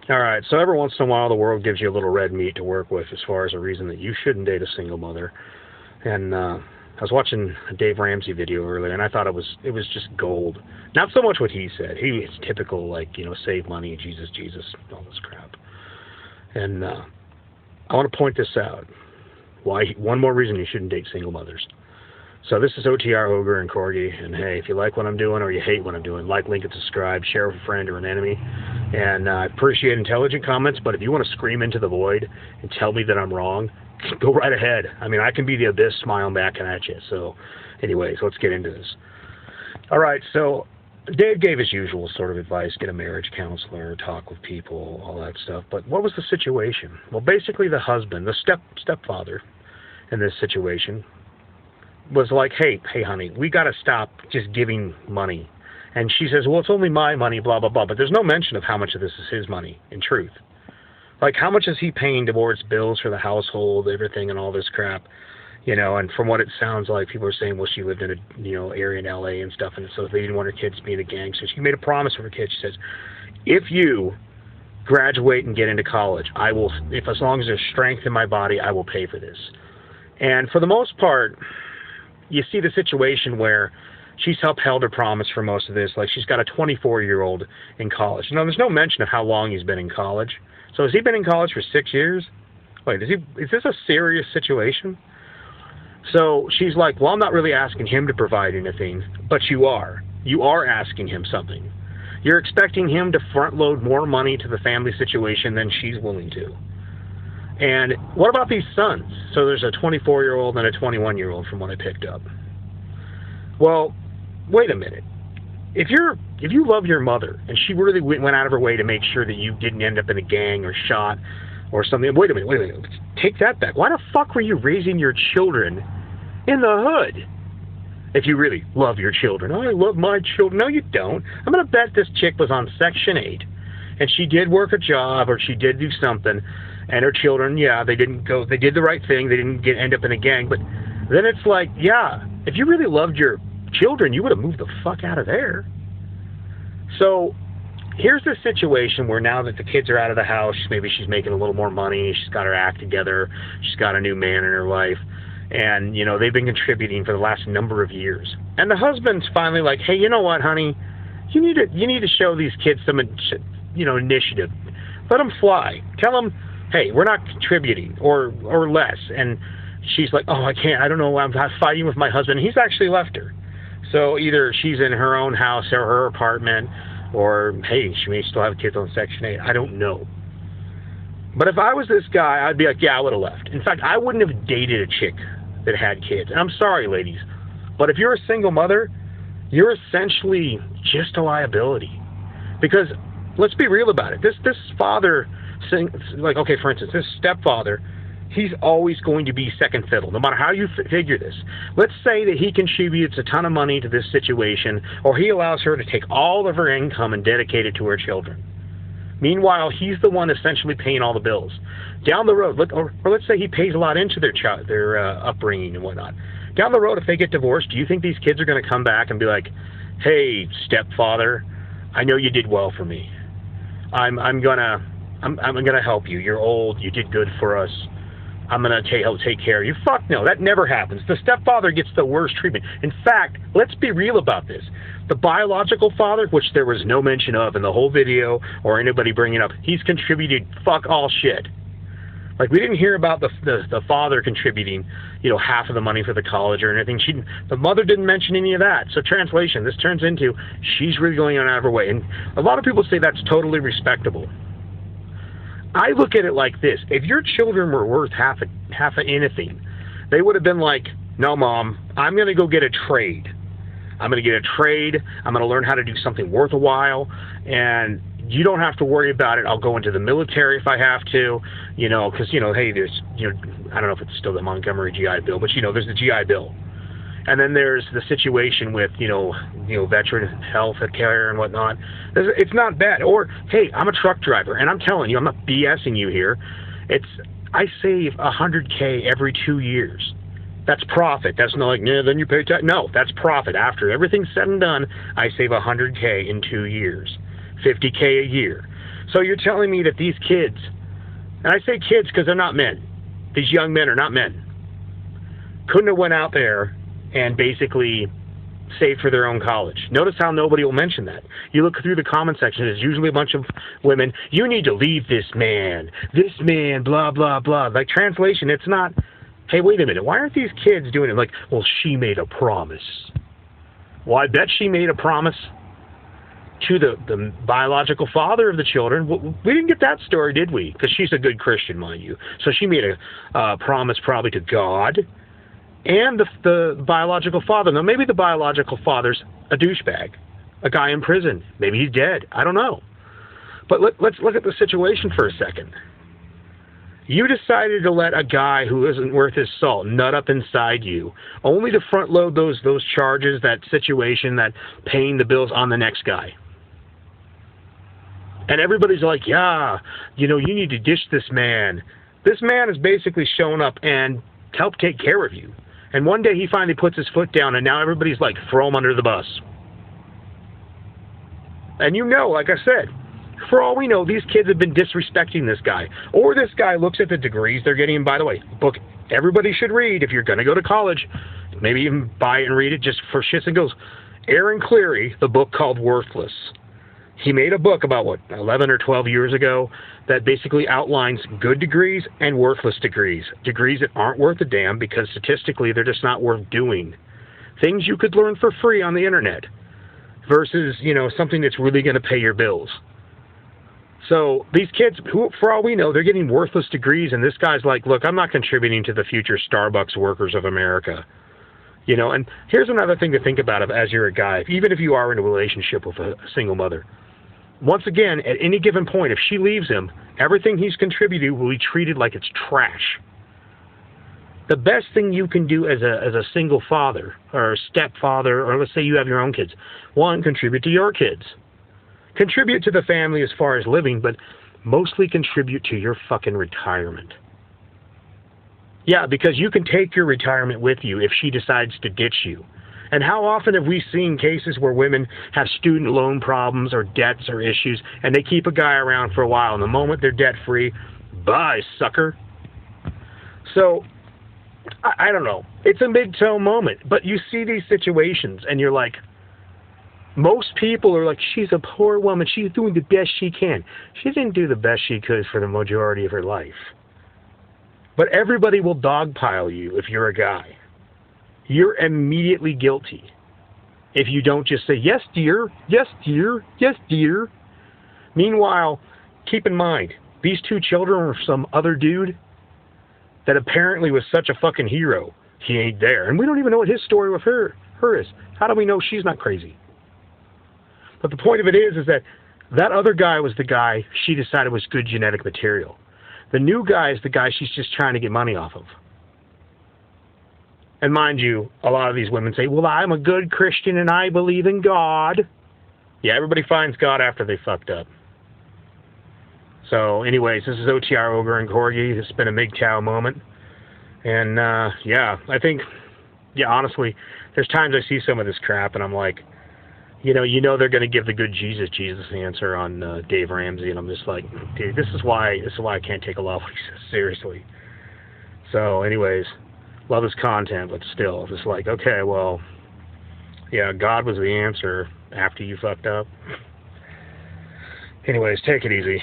All right, so every once in a while the world gives you a little red meat to work with as far as a reason that you shouldn't date a single mother. And I was watching a Dave Ramsey video earlier, and I thought it was just gold. Not so much what he said. He is typical, like, save money, Jesus, Jesus, all this crap. And I want to point this out. One more reason you shouldn't date single mothers. So this is OTR Ogre and Corgi, and hey, if you like what I'm doing or you hate what I'm doing, like, link, and subscribe, share with a friend or an enemy. And I appreciate intelligent comments, but if you want to scream into the void and tell me that I'm wrong, go right ahead. I mean, I can be the abyss smiling back at you. So anyways, let's get into this. All right, so Dave gave his usual sort of advice, get a marriage counselor, talk with people, all that stuff. But what was the situation? Well, basically the husband, the stepfather in this situation, was like, hey, honey, we got to stop just giving money. And she says, well, it's only my money, blah, blah, blah. But there's no mention of how much of this is his money, in truth. Like, how much is he paying towards bills for the household, everything, and all this crap? And from what it sounds like, people are saying, well, she lived in a, area in L.A. and stuff, and so they didn't want her kids to be in the gang. So she made a promise with her kids. She says, if you graduate and get into college, I will, as long as there's strength in my body, I will pay for this. And for the most part, you see the situation where she's upheld her promise for most of this. Like, she's got a 24-year-old in college. There's no mention of how long he's been in college. So has he been in college for 6 years? Wait, is this a serious situation? So she's like, well, I'm not really asking him to provide anything, but you are. You are asking him something. You're expecting him to front load more money to the family situation than she's willing to. And what about these sons? So there's a 24-year-old and a 21-year-old from what I picked up. Well, wait a minute. If you love your mother and she really went out of her way to make sure that you didn't end up in a gang or shot or something, wait a minute. Take that back. Why the fuck were you raising your children in the hood? If you really love your children. I love my children. No, you don't. I'm going to bet this chick was on Section 8 and she did work a job or she did do something. And her children, yeah, they did the right thing. They didn't end up in a gang. But then it's like, yeah, if you really loved your children, you would have moved the fuck out of there. So here's the situation where now that the kids are out of the house, maybe she's making a little more money. She's got her act together. She's got a new man in her life. And, they've been contributing for the last number of years. And the husband's finally like, hey, you know what, honey? You need to show these kids some, initiative. Let them fly. Tell them, hey, we're not contributing or less. And she's like, oh, I can't. I don't know. I'm fighting with my husband. He's actually left her. So either she's in her own house or her apartment, or, hey, she may still have kids on Section 8. I don't know. But if I was this guy, I'd be like, yeah, I would have left. In fact, I wouldn't have dated a chick that had kids. And I'm sorry, ladies, but if you're a single mother, you're essentially just a liability. Because let's be real about it. This father, like, okay, for instance, this stepfather, he's always going to be second fiddle, no matter how you figure this. Let's say that he contributes a ton of money to this situation, or he allows her to take all of her income and dedicate it to her children. Meanwhile, he's the one essentially paying all the bills. Down the road, or let's say he pays a lot into their upbringing and whatnot. Down the road, if they get divorced, do you think these kids are going to come back and be like, hey, stepfather, I know you did well for me. I'm gonna help you. You're old. You did good for us. I'm gonna take care of you. Fuck no, that never happens. The stepfather gets the worst treatment. In fact, let's be real about this. The biological father, which there was no mention of in the whole video or anybody bringing up, he's contributed fuck all shit. Like, we didn't hear about the father contributing, half of the money for the college or anything. The mother didn't mention any of that. So translation, this turns into she's really going out of her way. And a lot of people say that's totally respectable. I look at it like this. If your children were worth half of anything, they would have been like, no, Mom, I'm going to go get a trade. I'm going to get a trade. I'm going to learn how to do something worth a while. And you don't have to worry about it. I'll go into the military if I have to, because, hey, there's, I don't know if it's still the Montgomery GI Bill, but, there's the GI Bill. And then there's the situation with, veteran health care and whatnot. It's not bad. Or, hey, I'm a truck driver, and I'm telling you, I'm not BSing you here. I save $100K every 2 years. That's profit. That's not like, nah, then you pay tax. No, that's profit. After everything's said and done, I save $100K in 2 years, $50K a year. So you're telling me that these kids, and I say kids because they're not men, these young men are not men, couldn't have went out there and basically saved for their own college. Notice how nobody will mention that. You look through the comment section, there's usually a bunch of women, you need to leave this man, blah, blah, blah. Like, translation, it's not, hey, wait a minute, why aren't these kids doing it? Like, well, she made a promise. Well, I bet she made a promise to the biological father of the children. We didn't get that story, did we? Because she's a good Christian, mind you. So she made a promise probably to God and the biological father. Now, maybe the biological father's a douchebag, a guy in prison. Maybe he's dead. I don't know. But let's look at the situation for a second. You decided to let a guy who isn't worth his salt nut up inside you, only to front load those charges, that situation, that paying the bills on the next guy. And everybody's like, yeah, you need to dish this man. This man has basically shown up and helped take care of you. And one day he finally puts his foot down, and now everybody's like, throw him under the bus. And like I said, for all we know, these kids have been disrespecting this guy. Or this guy looks at the degrees they're getting. And by the way, a book everybody should read if you're going to go to college. Maybe even buy it and read it just for shits and giggles. Aaron Cleary, the book called Worthless. He made a book about, 11 or 12 years ago that basically outlines good degrees and worthless degrees. Degrees that aren't worth a damn because statistically they're just not worth doing. Things you could learn for free on the internet versus, something that's really going to pay your bills. So these kids, who, for all we know, they're getting worthless degrees, and this guy's like, look, I'm not contributing to the future Starbucks workers of America. And here's another thing to think about as you're a guy, even if you are in a relationship with a single mother. Once again, at any given point, if she leaves him, everything he's contributed will be treated like it's trash. The best thing you can do as a single father or a stepfather, or let's say you have your own kids, one, contribute to your kids. Contribute to the family as far as living, but mostly contribute to your fucking retirement. Yeah, because you can take your retirement with you if she decides to ditch you. And how often have we seen cases where women have student loan problems or debts or issues, and they keep a guy around for a while, and the moment they're debt-free, bye, sucker. So, I don't know. It's a MGTOW moment, but you see these situations, and you're like, most people are like, she's a poor woman, she's doing the best she can. She didn't do the best she could for the majority of her life. But everybody will dogpile you if you're a guy. You're immediately guilty if you don't just say, yes, dear, yes, dear, yes, dear. Meanwhile, keep in mind, these two children are some other dude that apparently was such a fucking hero. He ain't there. And we don't even know what his story with her is. How do we know she's not crazy? But the point of it is that other guy was the guy she decided was good genetic material. The new guy is the guy she's just trying to get money off of. And mind you, a lot of these women say, well, I'm a good Christian and I believe in God. Yeah, everybody finds God after they fucked up. So anyways, this is OTR Ogre and Corgi. It's been a MGTOW moment. And I think, honestly, there's times I see some of this crap and I'm like, they're going to give the good Jesus answer on Dave Ramsey, and I'm just like, dude, this is why I can't take a lot of what he says seriously. So, anyways, love his content, but still, just like, okay, well, yeah, God was the answer after you fucked up. Anyways, take it easy.